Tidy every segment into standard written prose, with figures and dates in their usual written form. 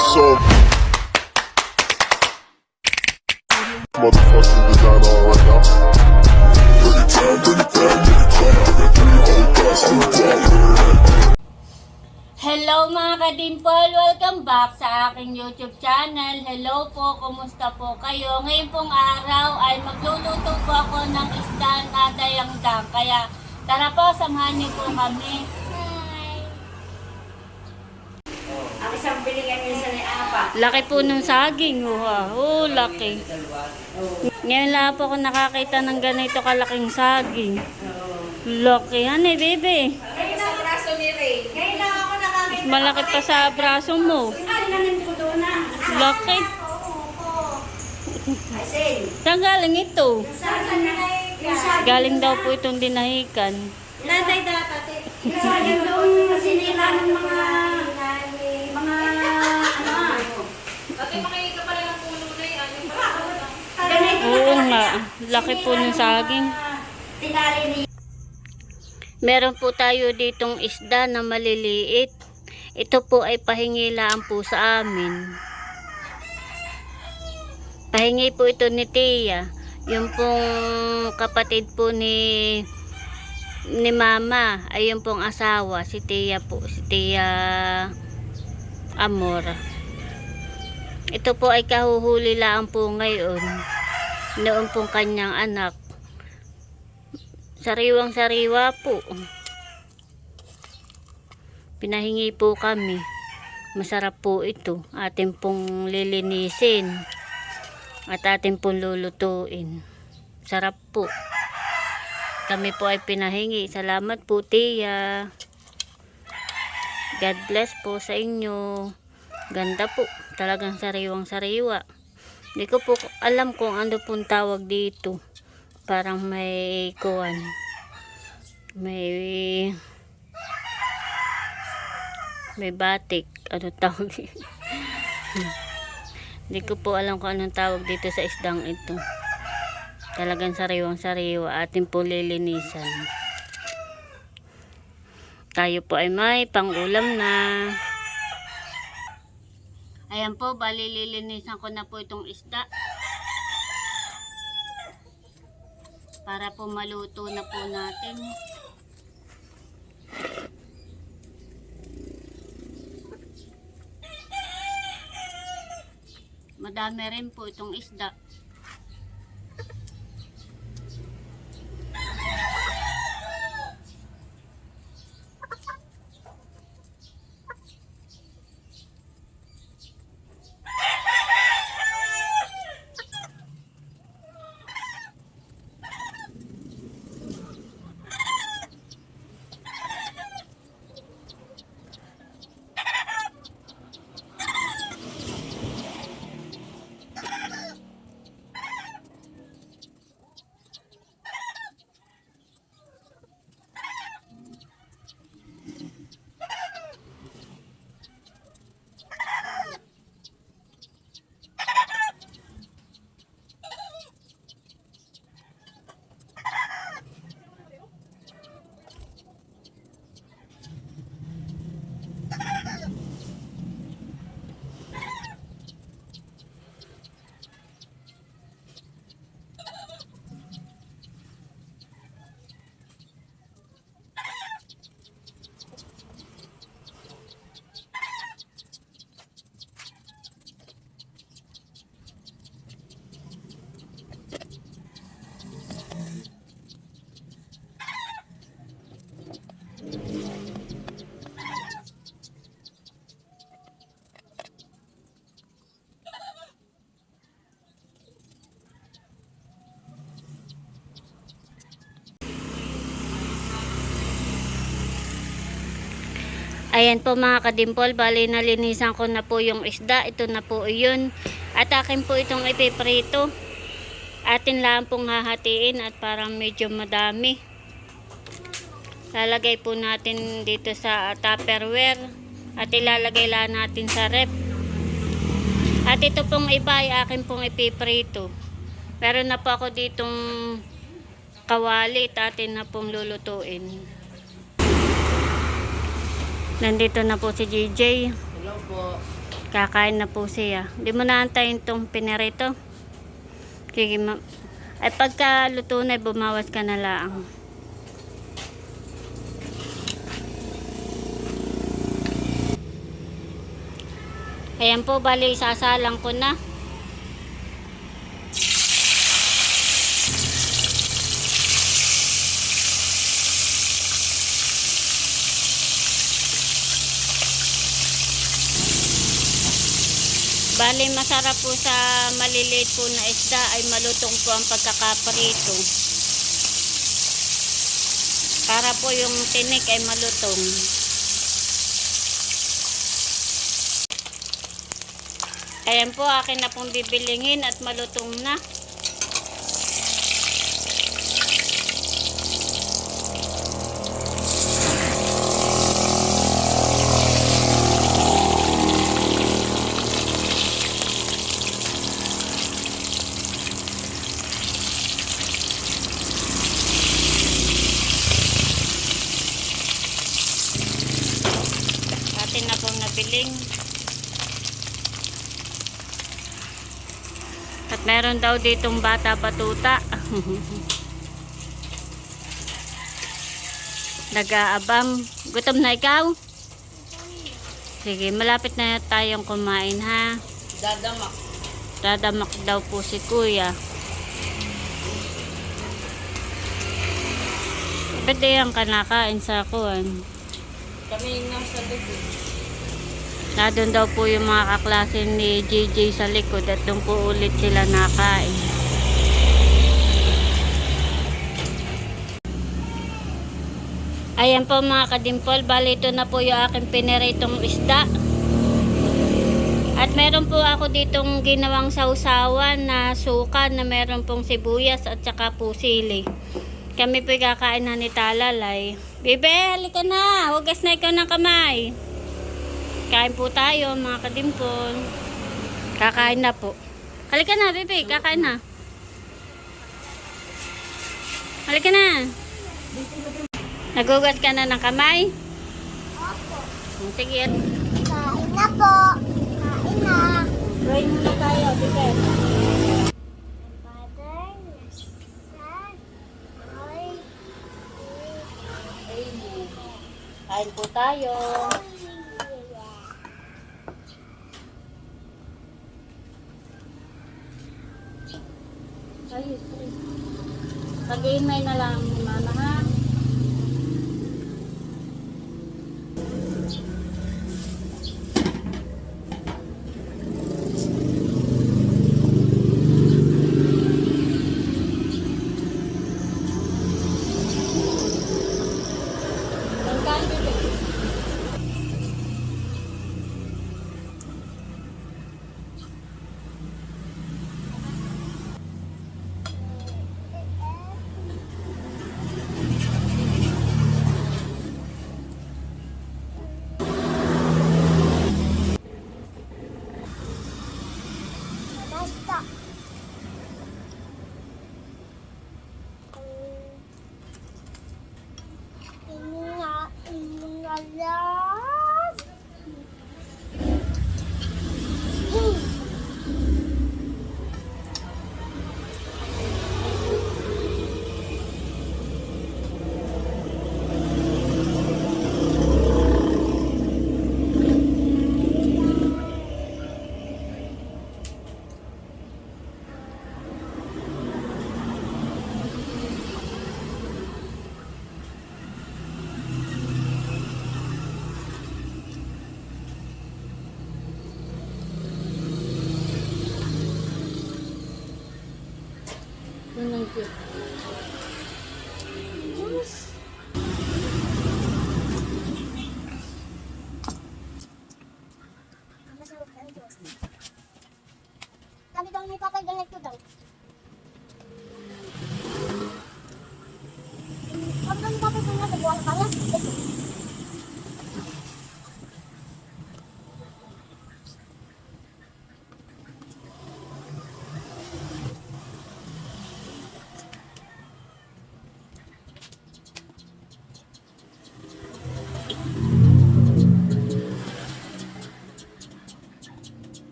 So motherfucking designer right now. Bring it down, bring it down, bring it down, bring it down, hold fast, bring it down, bring it down. Hello mga ka-dimple! Welcome back sa aking YouTube channel. Hello po, kumusta po kayo? Ngayon pong araw ay magluluto po ako ng isda na dayangdang. Kaya tara po, samahan niyo po kami. Ang isang bilingan niya sa apat. Laki po ng saging. Oh, laki. Ngayon lang po ako nakakita ng ganito kalaking saging. Laki yan bebe. Ngayon sa braso ni Ray. Ngayon lang ako nakakita. Malaki pa sa braso mo. Ay, namin ko doon na. Laki. Asin. Saan galing ito? Saan na kayo? Galing daw po itong dinahikan. Nanday dapat eh. Sayang doon sinila ng mga Pati makikita pala ng puno na yan. Oo nga. Laki po ng saging. Tinali ni Meron po tayo ditong isda na maliliit. Ito po ay pahingi lang po sa amin. Pahingi po ito ni Tia. Yung pong kapatid po ni Mama. Ay yung pong asawa. Si Tia po. Si Tia Amor. Ito po ay kahuhuli lang po ngayon. Noon pong kanyang anak. Sariwang sariwa po. Pinahingi po kami. Masarap po ito. Atin pong lilinisin. At atin pong lulutuin. Sarap po. Kami po ay pinahingi. Salamat po, Tia. God bless po sa inyo. Ganda po. Talagang sariwang sariwa. Hindi ko po alam kung ano pong tawag dito. Parang may kuwan. May batik. Ano tawag? Hindi ko po alam kung anong tawag dito sa isdang ito. Talagang sariwang sariwa. Atin po lilinisan. Tayo po ay may pang-ulam na. Ayan po, bali lilinisan ko na po itong isda. Para po maluto na po natin. Madami rin po itong isda. Ayan po mga kadimpol, bali nalinisan ko na po yung isda. Ito na po yun. At akin po itong ipiprito. Atin lang pong hahatiin at parang medyo madami. Lalagay po natin dito sa Tupperware. At ilalagay lang natin sa rep. At ito pong iba ay akin pong ipiprito. Meron na po ako ditong kawali at atin na pong lulutuin. Nandito na po si JJ. Hello po. Kakain na po siya. Hindi mo naantayin itong pinirito. Sige, ay pagka luto na, bumawas ka na lang. Ayan po, bali isasalang ko na. Bali, masarap po sa maliliit po na isda ay malutong po ang pagkakaprito. Para po yung tinik ay malutong. Ayan po, akin na pong bibilingin at malutong na. Atin na pong nabiling. At meron daw ditong bata batuta. Nag-aabang. Gutom na ikaw? Sige, malapit na tayong kumain ha. Dadamak. Dadamak daw po si kuya. Pwede yung kanakain sa kuwan. Kami yung nasa likod. Doon daw po yung mga kaklase ni JJ sa likod at doon po ulit sila nakain. Ayan po mga kadimpol, bali ito na po yung aking piniritong isda. At meron po ako ditong ginawang sausawan na suka na meron pong sibuyas at saka po sili. Kami po kakain na ni Talalay. Bebe, halika na! Hugas na ikaw ng kamay. Kain po tayo mga kadimpol. Kakain na po. Halika na, bebe. Kakain na. Halika na. Nagugas ka na ng kamay? Opo. Sige. Kain na po. Kain na. Pray muna tayo, bebe. Father, Son, Holy Kain po tayo. Ayos. Pag-imay na lang ni mama ha. Pagkain dito. Basta. Ini nga, ini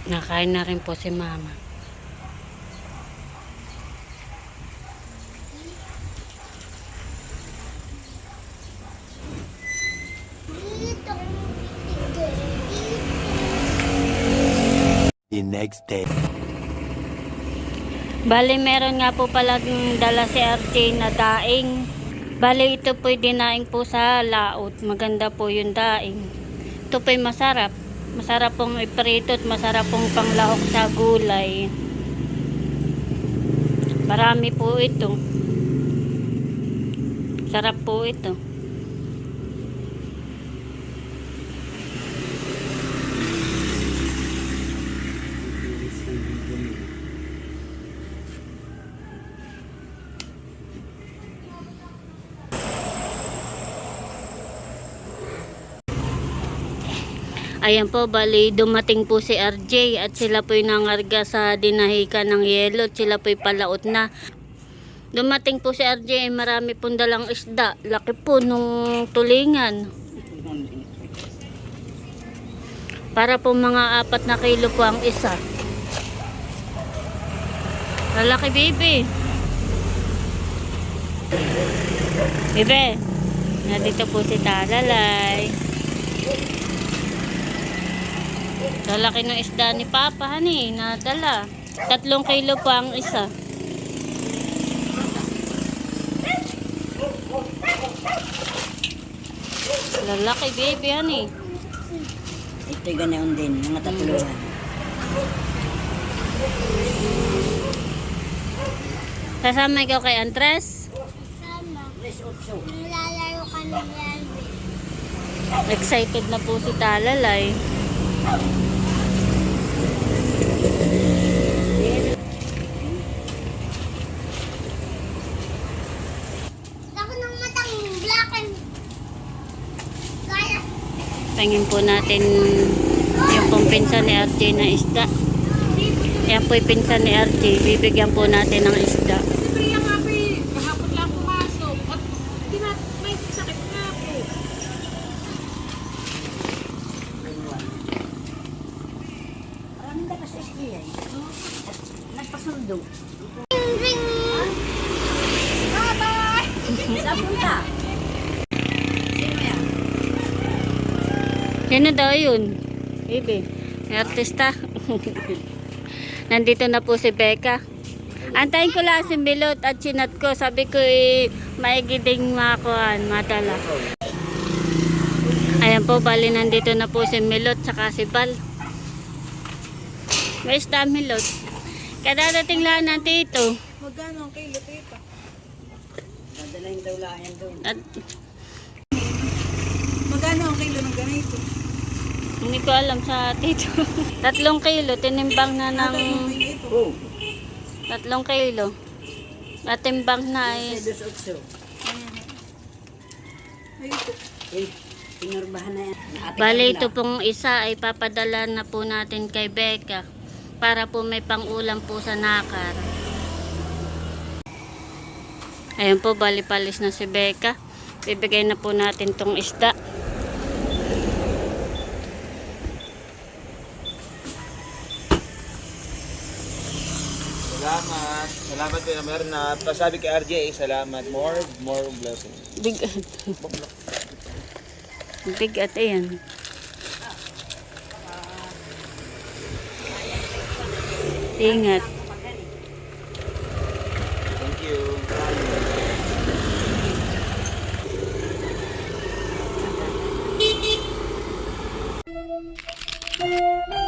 Nakain na rin po si mama. The next day. Bali, meron nga po pala dala si RJ na daing. Bali, ito po'y dinaing po sa laot. Maganda po yung daing. Ito po'y masarap. Masarap pong iprito at masarap pong panglahok sa gulay. Marami po ito. Sarap po ito. Ayan po, bali dumating po si RJ at sila po'y nangarga sa dinahikan ng yelo at sila po'y palaot na. Dumating po si RJ, marami pong dalang isda. Laki po nung tulingan. Para po mga 4 na kilo po ang isa. Lalaki, baby. Bebe, nandito po si Talalay. Lalaki ng isda ni Papa, hani, nadala. 3 kilo pa ang isa. Lalaki, baby, hani. Ito'y ganoon din, mga tatluhan. Sasama ikaw kay Andres? Sama. Nilalaro ka ng Yalbe. Excited na po si Talalay. Ako ng matang black and kaya. Tingin po natin yung pong pinsan ni RJ na isda. Yan po yung pinsan ni RJ. Bibigyan po natin ng isda. Si Priya nga po kahapon lang pumasok at may sakit nga po. Maraming dapat sa iskiya eh. Nagpasundo. Ring ring. Saan punta? Sino yan? Sino daw yun? Baby, may artista. Nandito na po si Becca. Antayin ko lang si Milot at sinat ko. Sabi ko maigiding makuhan, madala. Ayan po, bali nandito na po si Milot saka si Bal. Where's the Milot? Kadadating lang ng tito. Magkano ang kilo tita? Dadalahin daw lang yan doon. At Magkano ang kilo ng ganito? hindi ko alam sa tito. 3 kilo, tinimbang na ng Oh, 3 kilo. At timbang na is dos okso. Ayun. Tinurbahan na yan. bali ito pong isa ay papadala na po natin kay Becca para po may pangulam po sa nakar. Ayun po, bali palis na si Becca. Bibigay na po natin tong isda. Salamat. Salamat din naman na pasabi kay RJ, salamat. More blessing. Bigat. Bigat, ayan. Ingat. Thank you.